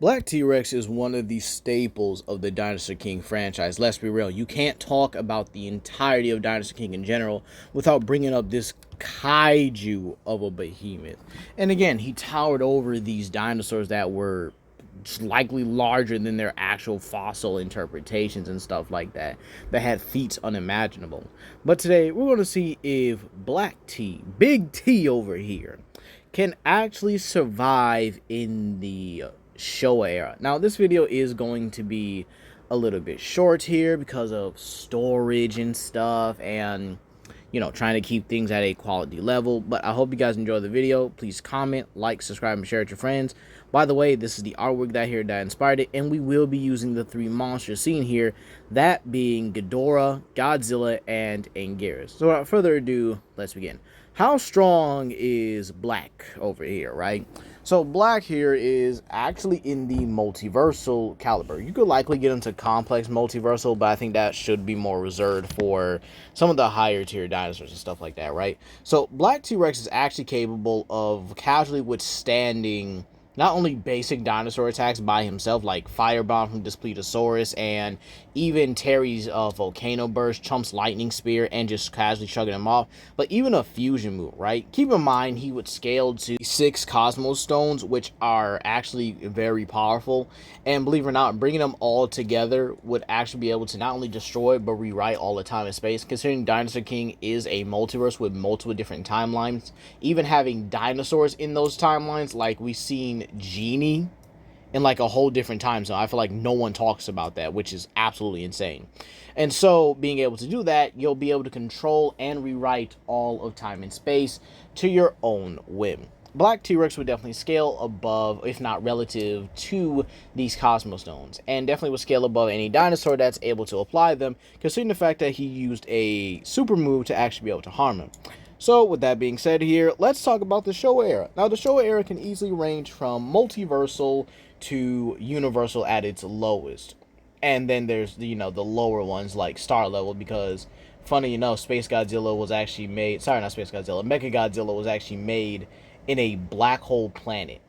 Black T-Rex is one of the staples of the Dinosaur King franchise. Let's be real. You can't talk about the entirety of Dinosaur King in general without bringing up this kaiju of a behemoth. And again, he towered over these dinosaurs that were likely larger than their actual fossil interpretations and stuff like that had feats unimaginable. But today we're going to see if Black T, Big T over here, can actually survive in the Showa era. Now this video is going to be a little bit short here because of storage and stuff, and trying to keep things at a quality level. But I hope you guys enjoy the video. Please comment, like, subscribe, and share it with your friends. By the way, this is the artwork that inspired it, and we will be using the three monsters seen here, that being Ghidorah, Godzilla, and Anguirus. So without further ado, let's begin. How strong is Black over here, right? So Black here is actually in the multiversal caliber. You could likely get into complex multiversal, but I think that should be more reserved for some of the higher tier dinosaurs and stuff like that, right? So Black T-Rex is actually capable of casually withstanding not only basic dinosaur attacks by himself, like Firebomb from Displetosaurus, and even Terry's Volcano Burst, Chump's Lightning Spear, and just casually chugging him off, but even a fusion move, right? Keep in mind, he would scale to 6 Cosmos Stones, which are actually very powerful, and believe it or not, bringing them all together would actually be able to not only destroy, but rewrite all the time and space, considering Dinosaur King is a multiverse with multiple different timelines. Even having dinosaurs in those timelines, like we've seen Genie in like a whole different time zone. I feel like no one talks about that, which is absolutely insane. And so being able to do that, you'll be able to control and rewrite all of time and space to your own whim. Black T-Rex would definitely scale above, if not relative to these Cosmos Stones, and definitely would scale above any dinosaur that's able to apply them, considering the fact that he used a super move to actually be able to harm him. So with that being said here, let's talk about the Showa era. Now the Showa era can easily range from multiversal to universal at its lowest. And then there's the lower ones like star level, because funny enough, Space Godzilla was actually made, sorry, not Space Godzilla, Mecha Godzilla was actually made in a black hole planet.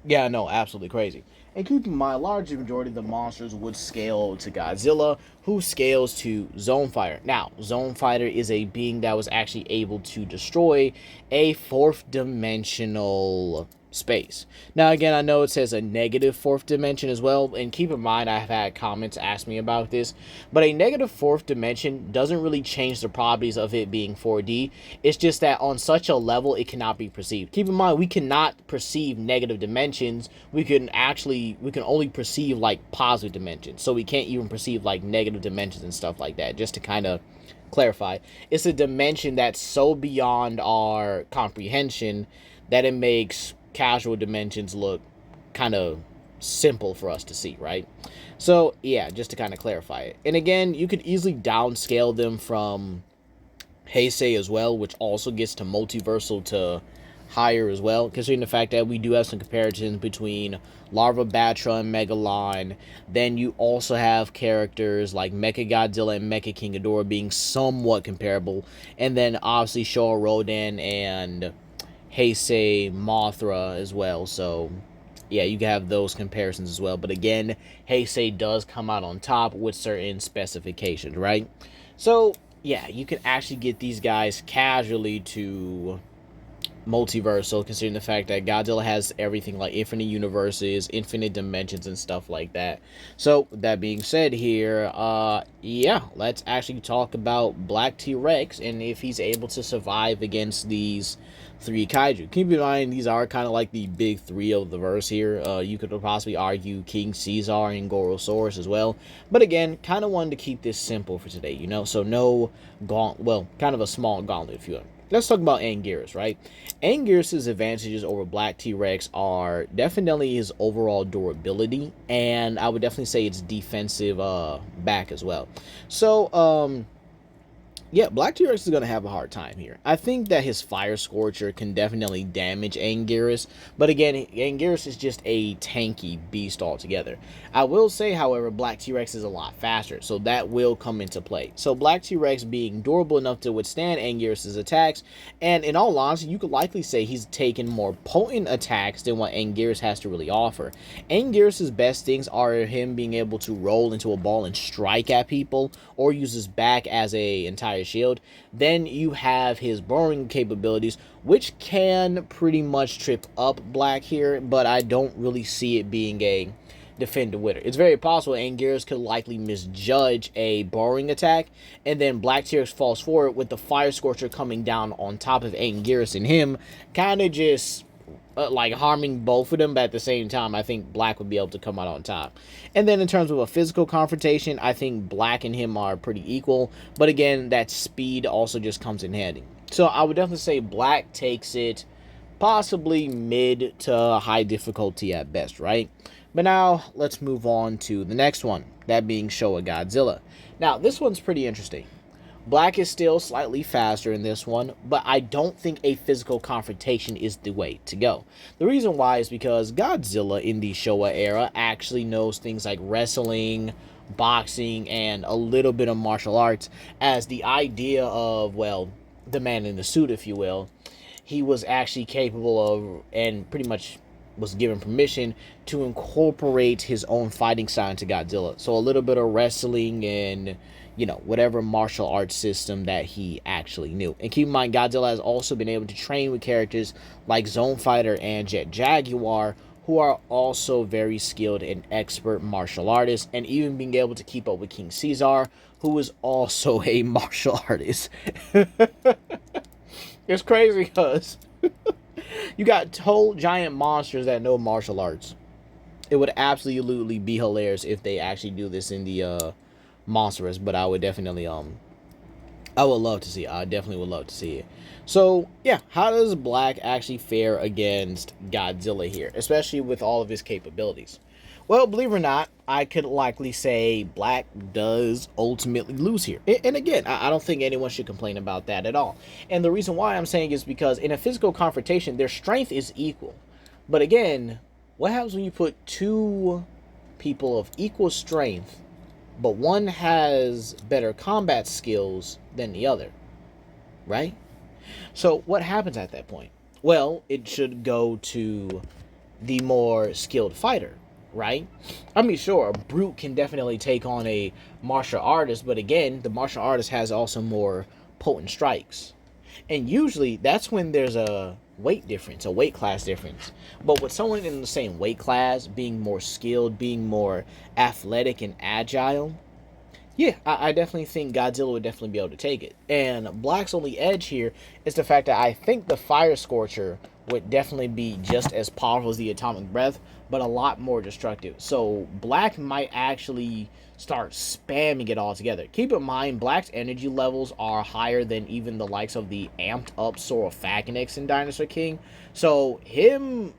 Yeah, no, absolutely crazy. And keep in mind, a large majority of the monsters would scale to Godzilla, who scales to Zone Fighter. Now, Zone Fighter is a being that was actually able to destroy a 4th dimensional space. Now, again, I know it says a negative 4th dimension as well, and keep in mind, I've had comments ask me about this, but a negative 4th dimension doesn't really change the properties of it being 4D. It's just that on such a level, it cannot be perceived. Keep in mind, we cannot perceive negative dimensions. We can only perceive like positive dimensions, so we can't even perceive like negative dimensions and stuff like that. Just to kind of clarify, it's a dimension that's so beyond our comprehension that it makes casual dimensions look kind of simple for us to see, right? So yeah, just to kind of clarify it. And again, you could easily downscale them from Heisei as well, which also gets to multiversal to higher as well, considering the fact that we do have some comparisons between Larva Batra and Megalon. Then you also have characters like Mecha Godzilla and Mecha King Ghidorah being somewhat comparable, and then obviously Showa Rodan and Heisei Mothra as well. So yeah, you can have those comparisons as well. But again, Heisei does come out on top with certain specifications, right? So yeah, you can actually get these guys casually to multiversal, considering the fact that Godzilla has everything like infinite universes, infinite dimensions, and stuff like that. So that being said here, yeah, let's actually talk about Black T-Rex and if he's able to survive against these 3 kaiju. Keep in mind, these are kind of like the big 3 of the verse here. You could possibly argue King Caesar and Gorosaurus as well, but again, kind of wanted to keep this simple for today, so no kind of a small gauntlet, if you will. Let's talk about Anguirus, right? Anguirus' advantages over Black T-Rex are definitely his overall durability, and I would definitely say its defensive back as well. So, Yeah, Black T-Rex is going to have a hard time here. I think that his Fire Scorcher can definitely damage Anguirus, but again, Anguirus is just a tanky beast altogether. I will say, however, Black T-Rex is a lot faster, so that will come into play. So Black T-Rex being durable enough to withstand Anguirus' attacks, and in all honesty, you could likely say he's taken more potent attacks than what Anguirus has to really offer. Anguirus' best things are him being able to roll into a ball and strike at people, or use his back as a entire shield. Then you have his burrowing capabilities, which can pretty much trip up Black here, but I don't really see it being a defend the winner. It's very possible Anguirus could likely misjudge a burrowing attack, and then Black T-Rex falls forward with the Fire Scorcher coming down on top of Anguirus and him, kind of just like harming both of them, but at the same time, I think Black would be able to come out on top. And then in terms of a physical confrontation, I think Black and him are pretty equal, but again, that speed also just comes in handy. So I would definitely say Black takes it possibly mid to high difficulty at best, right? But now let's move on to the next one, that being Showa Godzilla. Now this one's pretty interesting. Black is still slightly faster in this one, but I don't think a physical confrontation is the way to go. The reason why is because Godzilla in the Showa era actually knows things like wrestling, boxing, and a little bit of martial arts, as the idea of, well, the man in the suit, if you will, he was actually capable of, and pretty much was given permission to incorporate his own fighting style into Godzilla. So a little bit of wrestling and, you know, whatever martial arts system that he actually knew. And keep in mind, Godzilla has also been able to train with characters like Zone Fighter and Jet Jaguar, who are also very skilled and expert martial artists, and even being able to keep up with King Caesar, who is also a martial artist. It's crazy because you got whole giant monsters that know martial arts. It would absolutely be hilarious if they actually do this in the Monstrous, but I would definitely I would love to see it. I definitely would love to see it. So yeah, how does Black actually fare against Godzilla here, especially with all of his capabilities? Well, believe it or not, I could likely say Black does ultimately lose here. And again, I don't think anyone should complain about that at all. And the reason why I'm saying is because in a physical confrontation, their strength is equal. But again, what happens when you put two people of equal strength, but one has better combat skills than the other, right? So what happens at that point? Well, it should go to the more skilled fighter, right? I mean, sure, a brute can definitely take on a martial artist, but again, the martial artist has also more potent strikes. And usually that's when there's a weight difference, a weight class difference. But with someone in the same weight class, being more skilled, being more athletic and agile, yeah, I definitely think Godzilla would definitely be able to take it. And Black's only edge here is the fact that I think the Fire Scorcher would definitely be just as powerful as the Atomic Breath, but a lot more destructive. So Black might actually start spamming it all together. Keep in mind, Black's energy levels are higher than even the likes of the amped up Saurophagonix in Dinosaur King. So him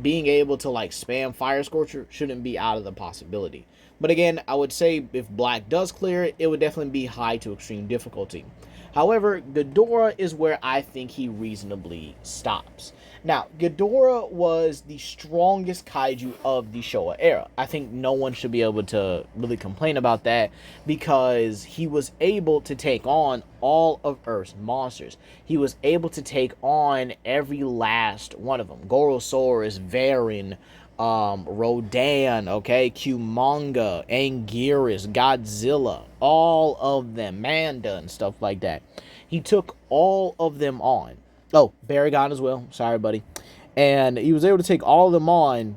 being able to like spam Fire Scorcher shouldn't be out of the possibility. But again, I would say if Black does clear it, it would definitely be high to extreme difficulty. However, Ghidorah is where I think he reasonably stops. Now, Ghidorah was the strongest kaiju of the Showa era. I think no one should be able to really complain about that because he was able to take on all of Earth's monsters. He was able to take on every last one of them. Gorosaurus, Varan, Rodan, okay, Kumonga, Anguirus, Godzilla, all of them, Manda and stuff like that. He took all of them on. Oh, Baragon as well. Sorry, buddy. And he was able to take all of them on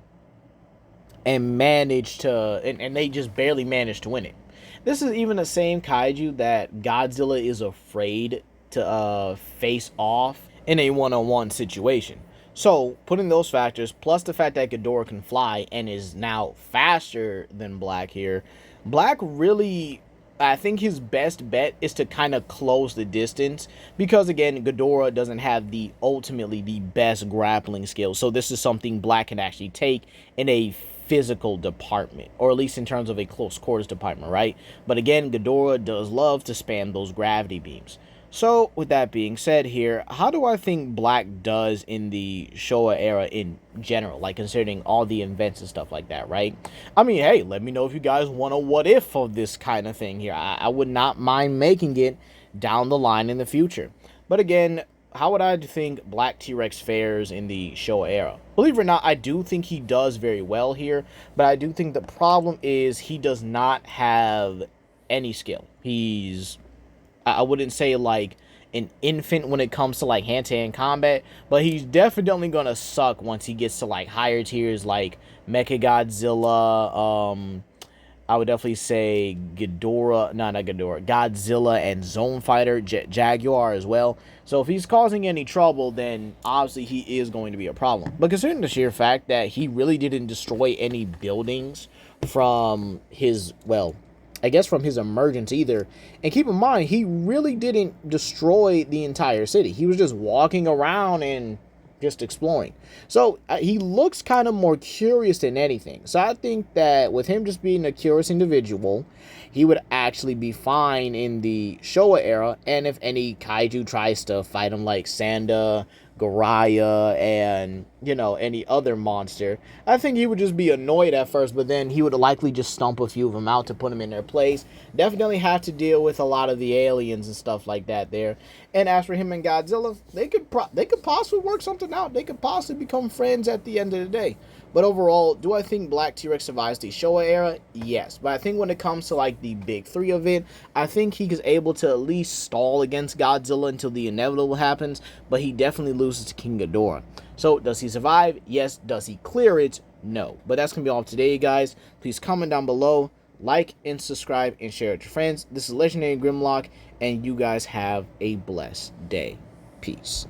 and managed to, and they just barely managed to win it. This is even the same kaiju that Godzilla is afraid to face off in a one-on-one situation. So, putting those factors, plus the fact that Ghidorah can fly and is now faster than Black here, Black really, I think his best bet is to kind of close the distance. Because, again, Ghidorah doesn't have ultimately the best grappling skills. So, this is something Black can actually take in a physical department, or at least in terms of a close quarters department, right? But again, Ghidorah does love to spam those gravity beams. So, with that being said here, how do I think Black does in the Showa era in general? Like, considering all the events and stuff like that, right? I mean, hey, let me know if you guys want a what if of this kind of thing here. I would not mind making it down the line in the future. But again, how would I think Black T-Rex fares in the Showa era? Believe it or not, I do think he does very well here, but I do think the problem is he does not have any skill. He's, I wouldn't say like an infant when it comes to like hand-to-hand combat, but he's definitely gonna suck once he gets to like higher tiers like Mechagodzilla, I would definitely say Ghidorah, no, not Ghidorah, Godzilla and Zone Fighter, Jaguar as well. So if he's causing any trouble, then obviously he is going to be a problem. But considering the sheer fact that he really didn't destroy any buildings from his, well, I guess from his emergence either. And keep in mind, he really didn't destroy the entire city. He was just walking around and just exploring. So he looks kind of more curious than anything. So I think that with him just being a curious individual, he would actually be fine in the Showa era. And if any kaiju tries to fight him like Sanda, Garaya, and, you know, any other monster, I think he would just be annoyed at first, but then he would likely just stomp a few of them out to put them in their place. Definitely have to deal with a lot of the aliens and stuff like that there. And as for him and Godzilla, they could possibly work something out. They could possibly become friends at the end of the day. But overall, do I think Black T-Rex survives the Showa era? Yes. But I think when it comes to like the big three of it, I think he is able to at least stall against Godzilla until the inevitable happens. But he definitely loses to King Ghidorah. So does he survive? Yes. Does he clear it? No. But that's going to be all today, guys. Please comment down below, like and subscribe, and share it with your friends. This is Legendary Grimlock, and you guys have a blessed day. Peace.